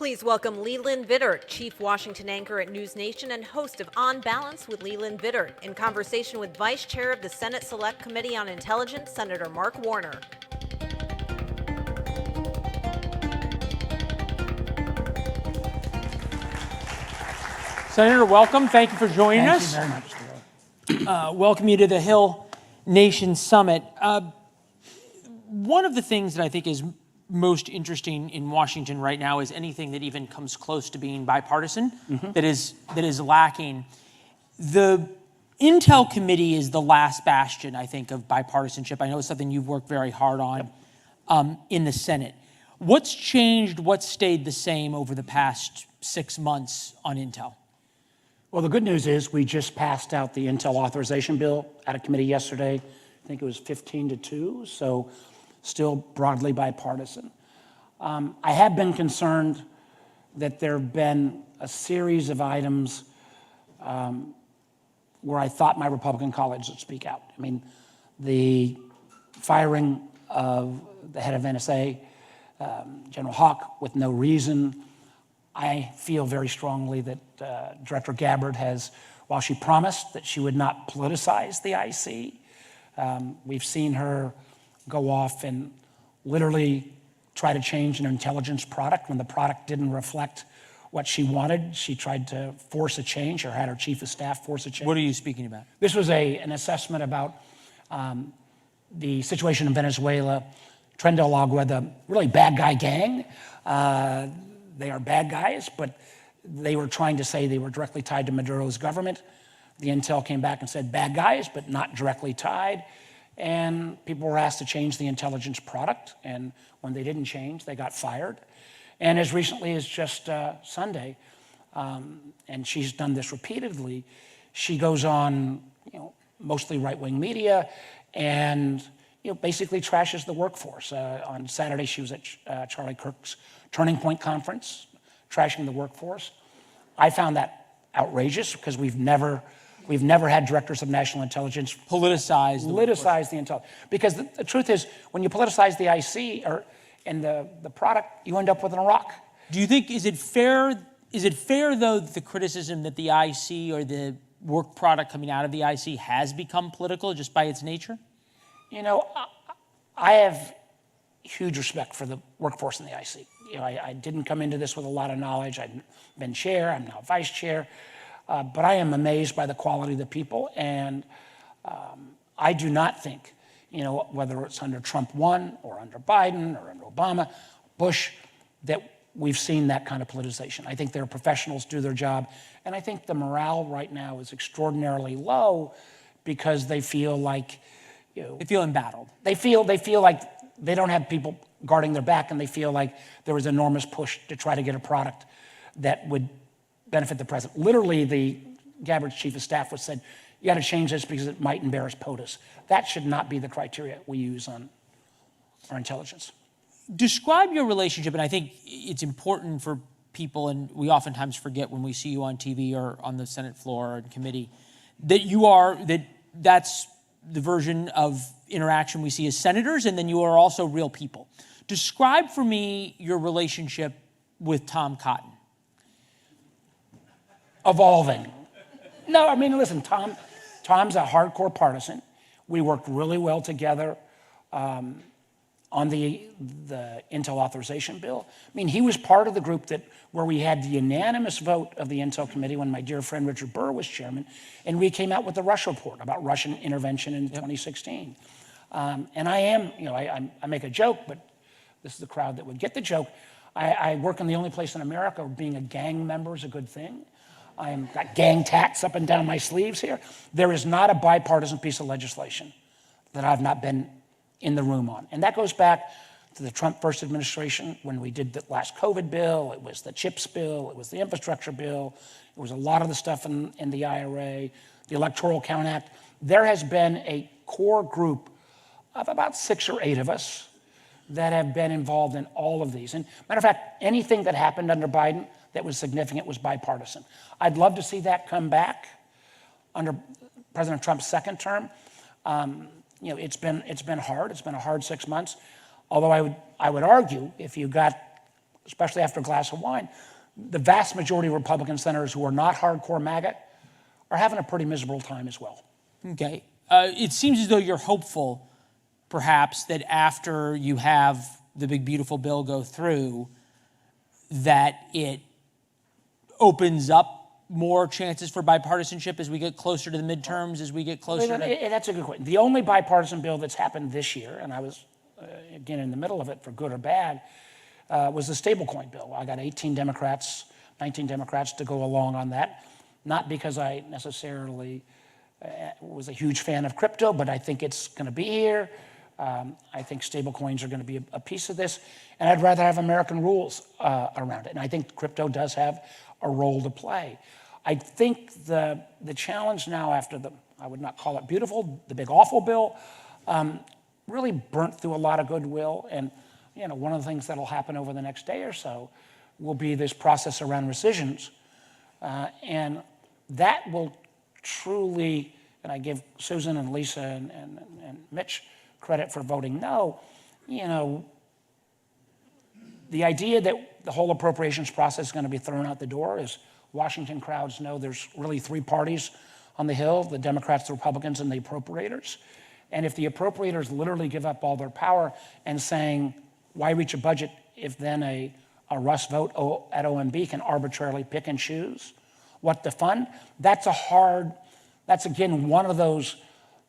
Please welcome Leland Vittert, Chief Washington Anchor at NewsNation and host of On Balance with Leland Vittert, in conversation with Vice Chair of the Senate Select Committee on Intelligence, Senator Mark Warner. Senator, welcome. Thank you for joining us. Thank you very much, Leland. Welcome you to the Hill Nation Summit. One of the things that I think is most interesting in Washington right now is anything that even comes close to being bipartisan, that is lacking. The Intel Committee is the last bastion, I think, of bipartisanship. I know it's something you've worked very hard on in the Senate. What's changed, what's stayed the same over the past 6 months on Intel? Well, the good news is we just passed out the Intel authorization bill out of committee yesterday. I think it was 15-2, so still broadly bipartisan. I have been concerned that there have been a series of items where I thought my Republican colleagues would speak out. I mean, the firing of the head of NSA, General Hawk, with no reason. I feel very strongly that Director Gabbard has, while she promised that she would not politicize the IC, we've seen her go off and literally try to change an intelligence product when the product didn't reflect what she wanted. She tried to force a change, or had her chief of staff force a change. What are you speaking about? This was an assessment about the situation in Venezuela. Tren del Agua, the really bad guy gang. They are bad guys, but they were trying to say they were directly tied to Maduro's government. The intel came back and said bad guys, but not directly tied. And people were asked to change the intelligence product. And when they didn't change, they got fired. And as recently as just Sunday, and she's done this repeatedly, she goes on, mostly right-wing media and, basically trashes the workforce. On Saturday, she was at Charlie Kirk's Turning Point conference, trashing the workforce. I found that outrageous because we've never had directors of national intelligence Politicize the intelligence. Because the truth is, when you politicize the IC and the product, you end up with an Iraq. Do you think, is it fair though, that the criticism that the IC or the work product coming out of the IC has become political just by its nature? I have huge respect for the workforce in the IC. I didn't come into this with a lot of knowledge. I've been chair, I'm now vice chair, but I am amazed by the quality of the people, and I do not think, whether it's under Trump 1 or under Biden or under Obama, Bush, that we've seen that kind of politicization. I think their professionals do their job, and I think the morale right now is extraordinarily low because they feel like, They feel embattled. They feel like they don't have people guarding their back, and they feel like there was enormous push to try to get a product that would benefit the president. Literally, the Gabbard's chief of staff was said, you got to change this because it might embarrass POTUS. That should not be the criteria we use on our intelligence. Describe your relationship, and I think it's important for people, and we oftentimes forget when we see you on TV or on the Senate floor or in committee, that's the version of interaction we see as senators, and then you are also real people. Describe for me your relationship with Tom Cotton. Evolving. No, I mean, listen, Tom's a hardcore partisan. We worked really well together on the Intel authorization bill. I mean, he was part of the group where we had the unanimous vote of the Intel Committee when my dear friend Richard Burr was chairman, and we came out with the Russia report about Russian intervention in 2016. And I make a joke, but this is the crowd that would get the joke. I work in the only place in America where being a gang member is a good thing. I've got gang tats up and down my sleeves here. There is not a bipartisan piece of legislation that I've not been in the room on. And that goes back to the Trump first administration when we did the last COVID bill. It was the CHIPS bill. It was the infrastructure bill. It was a lot of the stuff in the IRA, the Electoral Count Act. There has been a core group of about 6 or 8 of us that have been involved in all of these. And matter of fact, anything that happened under Biden that was significant was bipartisan. I'd love to see that come back under President Trump's second term. It's been hard. It's been a hard 6 months. Although I would argue if you got especially after a glass of wine, the vast majority of Republican senators who are not hardcore MAGA are having a pretty miserable time as well. Okay. It seems as though you're hopeful, perhaps, that after you have the big, beautiful bill go through, that it opens up more chances for bipartisanship as we get closer to the midterms, as we get closer to... That's a good question. The only bipartisan bill that's happened this year, and I was, again, in the middle of it for good or bad, was the stablecoin bill. I got 19 Democrats to go along on that, not because I necessarily was a huge fan of crypto, but I think it's going to be here. I think stablecoins are going to be a piece of this, and I'd rather have American rules around it. And I think crypto does have a role to play. I think the challenge now after I would not call it beautiful, the big awful bill, really burnt through a lot of goodwill. And one of the things that'll happen over the next day or so will be this process around rescissions. And that will truly, and I give Susan and Lisa and Mitch credit for voting no, the idea that the whole appropriations process is going to be thrown out the door is Washington crowds know there's really three parties on the Hill, the Democrats, the Republicans, and the appropriators. And if the appropriators literally give up all their power and saying, why reach a budget if then a Russ vote at OMB can arbitrarily pick and choose what to fund, that's again one of those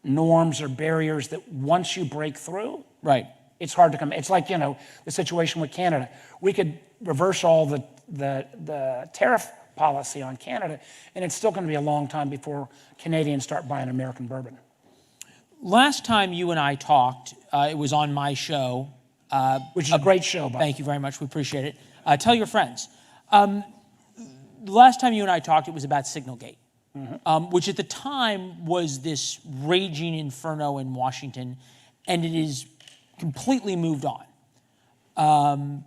norms or barriers that once you break through, right, it's hard to come. It's like, the situation with Canada. We could reverse all the tariff policy on Canada, and it's still going to be a long time before Canadians start buying American bourbon. Last time you and I talked, it was on my show. Which is a great show, Bob. Thank you very much. We appreciate it. Tell your friends. The last time you and I talked, it was about Signalgate, which at the time was this raging inferno in Washington, and it is completely moved on.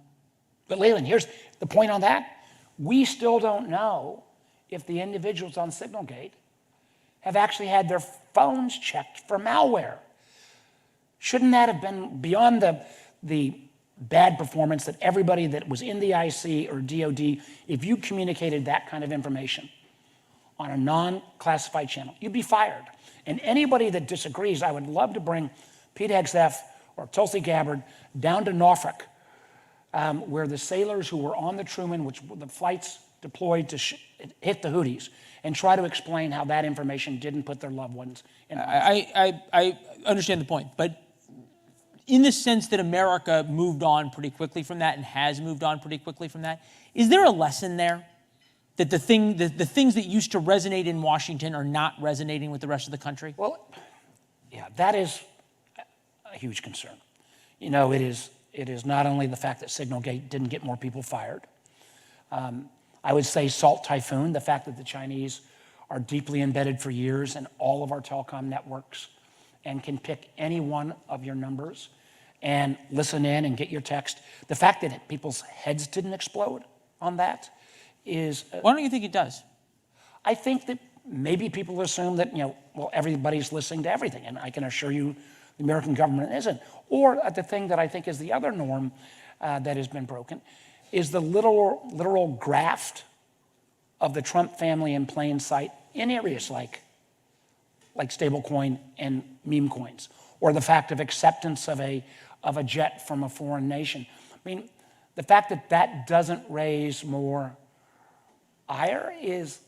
But Leland, here's the point on that. We still don't know if the individuals on Signalgate have actually had their phones checked for malware. Shouldn't that have been beyond the bad performance that everybody that was in the IC or DOD, if you communicated that kind of information on a non-classified channel, you'd be fired. And anybody that disagrees, I would love to bring Pete Hegseth or Tulsi Gabbard down to Norfolk, where the sailors who were on the Truman, which the flights deployed to hit the Houthis, and try to explain how that information didn't put their loved ones in harm's way. I understand the point, but in the sense that America moved on pretty quickly from that and has moved on pretty quickly from that, is there a lesson there? That the things that used to resonate in Washington are not resonating with the rest of the country? Well, yeah, that is a huge concern. It is not only the fact that Signalgate didn't get more people fired. I would say Salt Typhoon, the fact that the Chinese are deeply embedded for years in all of our telecom networks and can pick any one of your numbers and listen in and get your text. The fact that people's heads didn't explode on that is... Why don't you think it does? I think that maybe people assume that, everybody's listening to everything, and I can assure you the American government isn't. Or the thing that I think is the other norm that has been broken is the literal graft of the Trump family in plain sight in areas like stablecoin and meme coins, or the fact of acceptance of a jet from a foreign nation. I mean, the fact that that doesn't raise more ire is,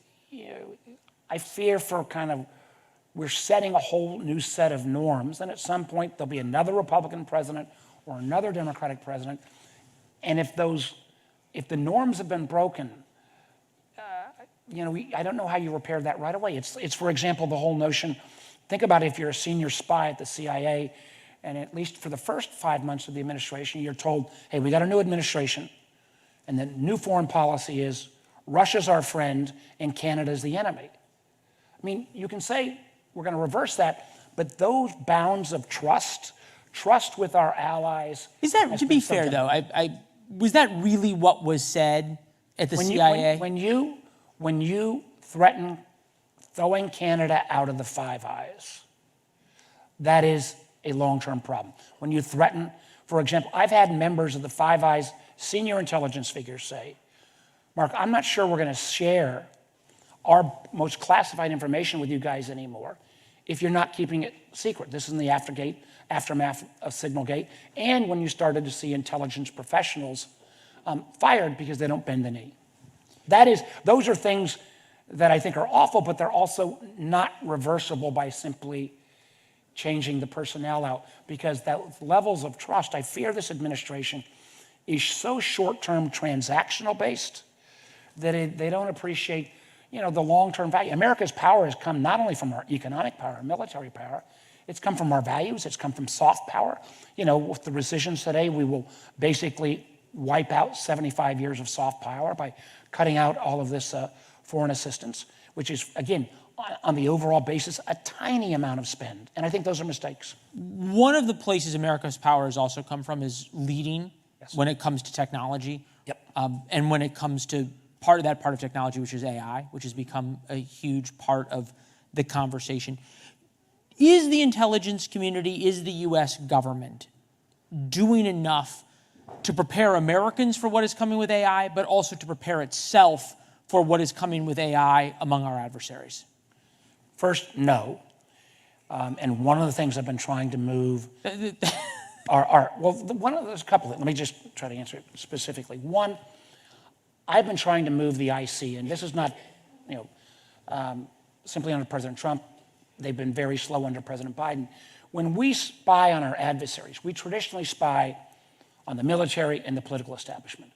I fear for we're setting a whole new set of norms, and at some point there'll be another Republican president or another Democratic president, and if the norms have been broken, I don't know how you repair that right away. It's for example, the whole notion, think about if you're a senior spy at the CIA, and at least for the first 5 months of the administration, you're told, hey, we got a new administration, and the new foreign policy is Russia's our friend and Canada's the enemy. I mean, you can say we're going to reverse that, but those bounds of trust with our allies... Is that, to be fair, though, was that really what was said at the CIA? When you threaten throwing Canada out of the Five Eyes, that is a long-term problem. When you threaten, for example, I've had members of the Five Eyes senior intelligence figures say, Mark, I'm not sure we're going to share our most classified information with you guys anymore if you're not keeping it secret. This is in the aftermath of Signalgate, and when you started to see intelligence professionals fired because they don't bend the knee. Those are things that I think are awful, but they're also not reversible by simply changing the personnel out, because that levels of trust, I fear this administration is so short-term transactional based that they don't appreciate the long-term value. America's power has come not only from our economic power, military power, it's come from our values, it's come from soft power. With the rescissions today, we will basically wipe out 75 years of soft power by cutting out all of this foreign assistance, which is, again, on the overall basis, a tiny amount of spend. And I think those are mistakes. One of the places America's power has also come from is leading when it comes to technology. Yep. And when it comes to part of technology, which is AI, which has become a huge part of the conversation. Is the intelligence community, is the U.S. government doing enough to prepare Americans for what is coming with AI, but also to prepare itself for what is coming with AI among our adversaries? First, no. And one of the things I've been trying to move there's a couple. Let me just try to answer it specifically. One, I've been trying to move the IC, and this is not, simply under President Trump. They've been very slow under President Biden. When we spy on our adversaries, we traditionally spy on the military and the political establishment.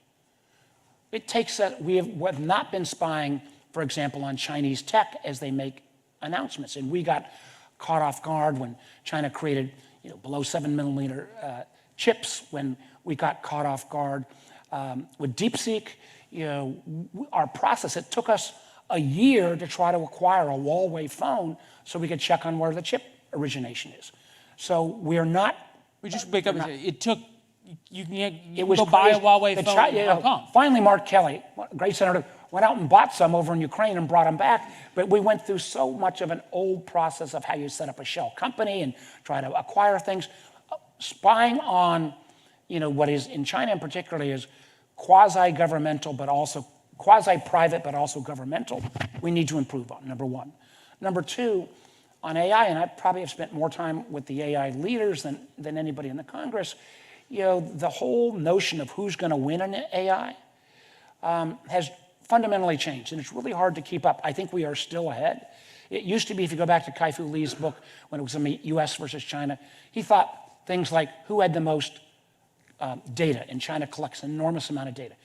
It takes that we have not been spying, for example, on Chinese tech as they make announcements, and we got caught off guard when China created, below 7mm chips. When we got caught off guard with DeepSeek, our process. It took us a year to try to acquire a Huawei phone so we could check on where the chip origination is. So we're not. We just wake up and say it took. You can go buy a Huawei phone. Finally, Mark Kelly, a great senator, went out and bought some over in Ukraine and brought them back. But we went through so much of an old process of how you set up a shell company and try to acquire things. Spying on, what is in China in particular is quasi-governmental, but also quasi-private, but also governmental. We need to improve on, number one. Number two, on AI, and I probably have spent more time with the AI leaders than anybody in the Congress, the whole notion of who's going to win in AI has fundamentally changed, and it's really hard to keep up. I think we are still ahead. It used to be, if you go back to Kai-Fu Lee's book, when it was in the US versus China, he thought things like who had the most data, and China collects an enormous amount of data.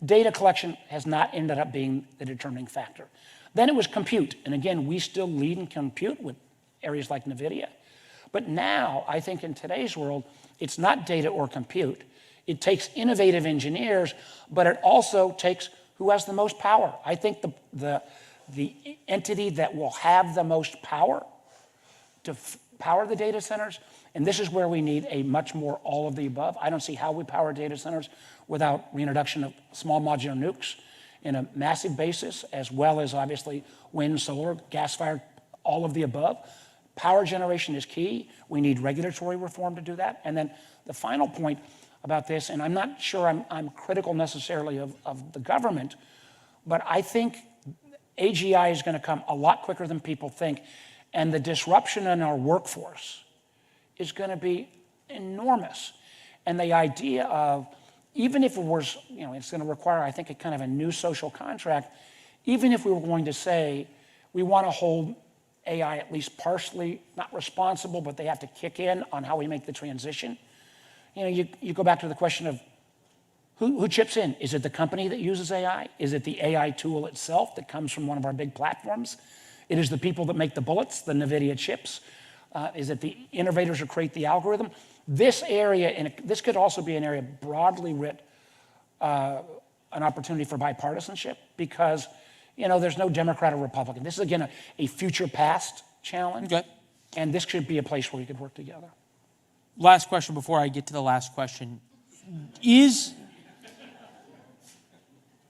Data collection has not ended up being the determining factor. Then it was compute, and again, we still lead in compute with areas like NVIDIA. But now, I think in today's world, it's not data or compute. It takes innovative engineers, but it also takes who has the most power. I think the entity that will have the most power to power the data centers, and this is where we need a much more all of the above. I don't see how we power data centers without reintroduction of small modular nukes in a massive basis, as well as obviously wind, solar, gas-fired, all of the above. Power generation is key. We need regulatory reform to do that. And then the final point about this, and I'm not sure I'm critical necessarily of the government, but I think AGI is going to come a lot quicker than people think, and the disruption in our workforce is going to be enormous. And the idea of, even if it was, it's going to require, I think, a kind of a new social contract, even if we were going to say we want to hold AI at least partially, not responsible, but they have to kick in on how we make the transition. You go back to the question of who chips in? Is it the company that uses AI? Is it the AI tool itself that comes from one of our big platforms? It is the people that make the bullets, the NVIDIA chips. Is it the innovators who create the algorithm? This area, and this could also be an area broadly writ, an opportunity for bipartisanship, because there's no Democrat or Republican. This is, again, a future past challenge. Okay. And this could be a place where we could work together. Last question before I get to the last question.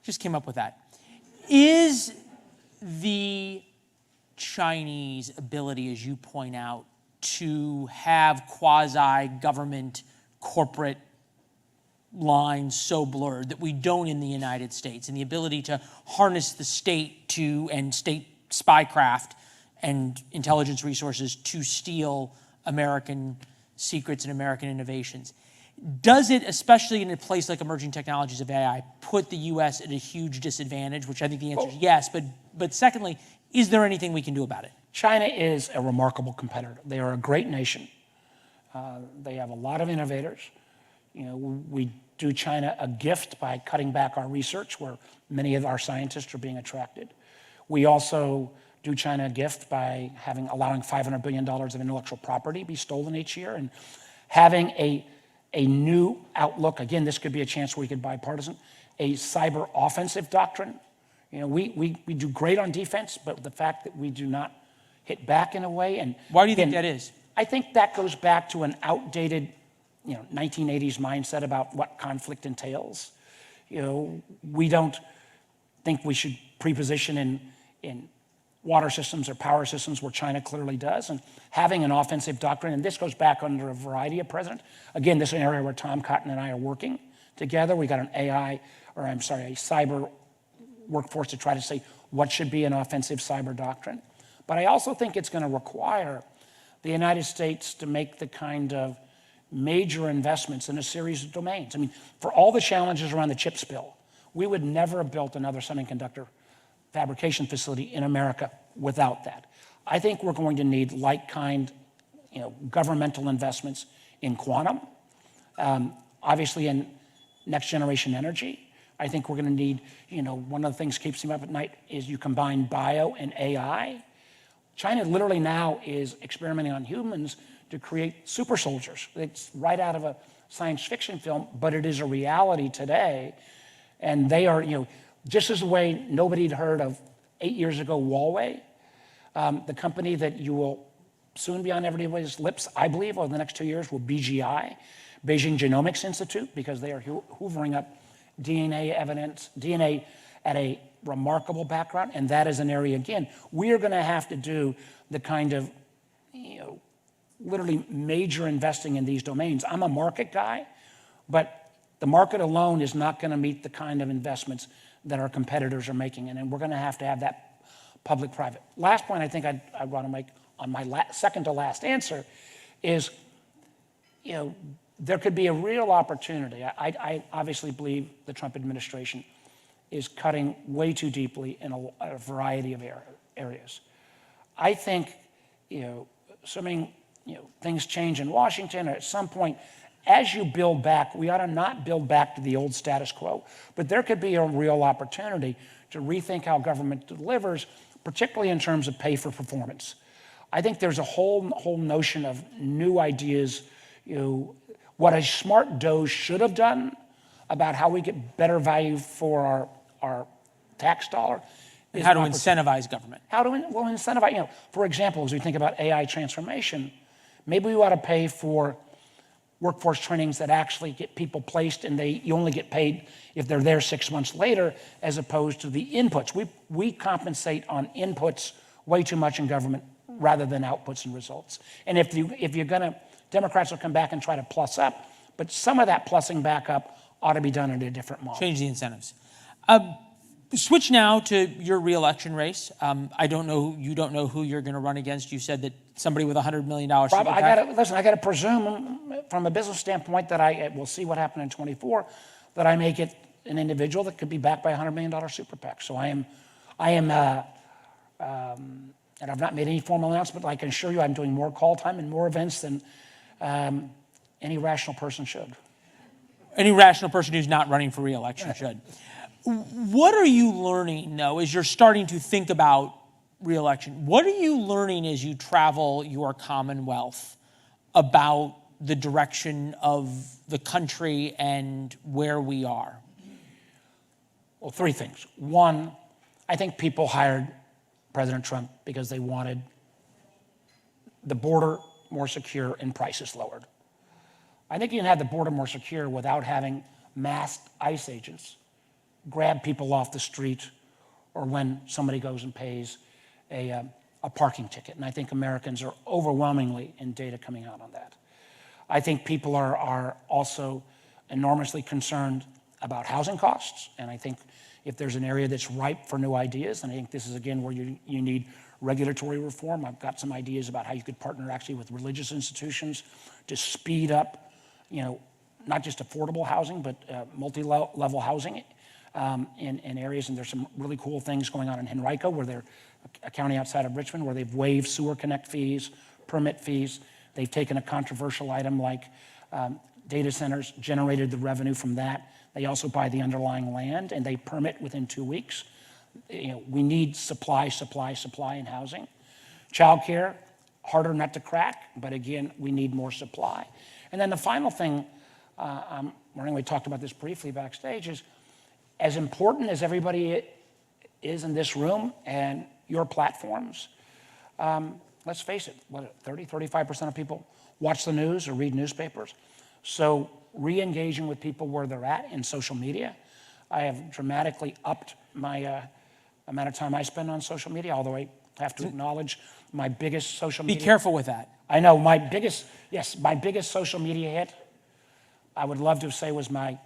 Just came up with that. Is the Chinese ability, as you point out, to have quasi-government corporate lines so blurred that we don't in the United States, and the ability to harness the state and state spycraft and intelligence resources to steal American secrets and American innovations. Does it, especially in a place like emerging technologies of AI, put the U.S. at a huge disadvantage, which I think the answer is yes, but secondly, is there anything we can do about it? China is a remarkable competitor. They are a great nation. They have a lot of innovators. We do China a gift by cutting back our research, where many of our scientists are being attracted. We also do China a gift by allowing $500 billion of intellectual property be stolen each year, and having a new outlook. Again, this could be a chance where we could bipartisan, a cyber offensive doctrine. We do great on defense, but the fact that we do not hit back in a way. And why do you think that is? I think that goes back to an outdated 1980s mindset about what conflict entails. We don't think we should preposition in water systems or power systems where China clearly does, and having an offensive doctrine, and this goes back under a variety of presidents. Again, this is an area where Tom Cotton and I are working together. We got a cyber workforce to try to say what should be an offensive cyber doctrine. But I also think it's going to require the United States to make the kind of major investments in a series of domains. I mean, for all the challenges around the chip spill, we would never have built another semiconductor fabrication facility in America without that. I think we're going to need governmental investments in quantum, obviously in next generation energy. I think we're going to need, one of the things that keeps me up at night is you combine bio and AI. China literally now is experimenting on humans to create super soldiers. It's right out of a science fiction film, but it is a reality today. And they are, just as the way nobody had heard of 8 years ago, Huawei, the company that you will soon be on everybody's lips, I believe, over the next 2 years, will BGI, Beijing Genomics Institute, because they are hoovering up DNA evidence, DNA at a remarkable background, and that is an area, again, we are going to have to do the kind of, literally major investing in these domains. I'm a market guy, but the market alone is not going to meet the kind of investments that our competitors are making, and we're going to have that public-private. Last point I think I want to make on my second to last answer is, there could be a real opportunity. I obviously believe the Trump administration is cutting way too deeply in a variety of areas. I think, assuming things change in Washington, or at some point, as you build back, we ought to not build back to the old status quo, but there could be a real opportunity to rethink how government delivers, particularly in terms of pay for performance. I think there's a whole notion of new ideas, what a smart DOGE should have done about how we get better value for our tax dollar. And how to incentivize government. Incentivize, for example, as we think about AI transformation, maybe we ought to pay for workforce trainings that actually get people placed, and you only get paid if they're there 6 months later, as opposed to the inputs. We compensate on inputs way too much in government rather than outputs and results. And if you're going to, Democrats will come back and try to plus up, but some of that plussing back up ought to be done in a different model. Change the incentives. Switch now to your reelection race. You don't know who you're going to run against. You said that somebody with $100 million. I got to presume from a business standpoint that we'll see what happened in 24, that I make it an individual that could be backed by a $100 million super PAC. So I am, and I've not made any formal announcement, but I can assure you I'm doing more call time and more events than any rational person should. Any rational person who's not running for reelection should. What are you learning, though, as you're starting to think about reelection? What are you learning as you travel your Commonwealth about the direction of the country and where we are? Well, three things. One, I think people hired President Trump because they wanted the border more secure and prices lowered. I think you can have the border more secure without having masked ICE agents grab people off the street, or when somebody goes and pays a parking ticket. And I think Americans are overwhelmingly in data coming out on that. I think people are also enormously concerned about housing costs, and I think if there's an area that's ripe for new ideas, and I think this is, again, where you need regulatory reform. I've got some ideas about how you could partner actually with religious institutions to speed up, not just affordable housing, but multi-level housing in areas. And there's some really cool things going on in Henrico, where they're a county outside of Richmond, where they've waived sewer connect fees, permit fees. They've taken a controversial item like data centers, generated the revenue from that. They also buy the underlying land, and they permit within 2 weeks. We need supply in housing. Childcare, harder nut to crack, but again, we need more supply. And then the final thing, we talked about this briefly backstage, is as important as everybody is in this room and your platforms, let's face it, 35% of people watch the news or read newspapers. So re-engaging with people where they're at in social media. I have dramatically upped my amount of time I spend on social media, although I have to acknowledge my biggest social media. Be careful with that. I know, my biggest social media hit, I would love to say, was my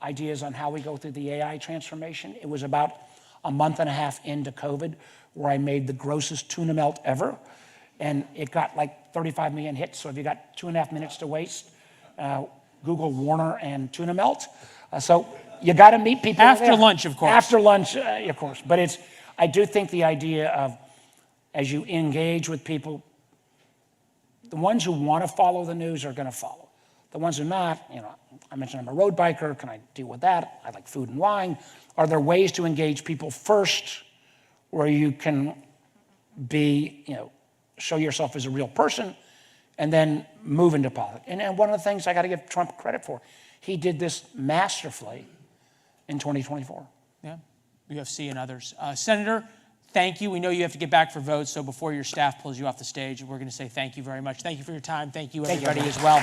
ideas on how we go through the AI transformation. It was about a month and a half into COVID where I made the grossest tuna melt ever, and it got like 35 million hits. So if you got 2.5 minutes to waste, Google Warner and tuna melt. So you got to meet people after there. Lunch, of course. After lunch, of course. But I do think the idea of, as you engage with people, the ones who want to follow the news are going to follow. The ones who are not, I mentioned I'm a road biker. Can I deal with that? I like food and wine. Are there ways to engage people first where you can be, show yourself as a real person and then move into politics? And one of the things I got to give Trump credit for, he did this masterfully in 2024. Yeah, UFC and others. Senator, thank you. We know you have to get back for votes, so before your staff pulls you off the stage, we're going to say thank you very much. Thank you for your time. Thank you, everybody, as well.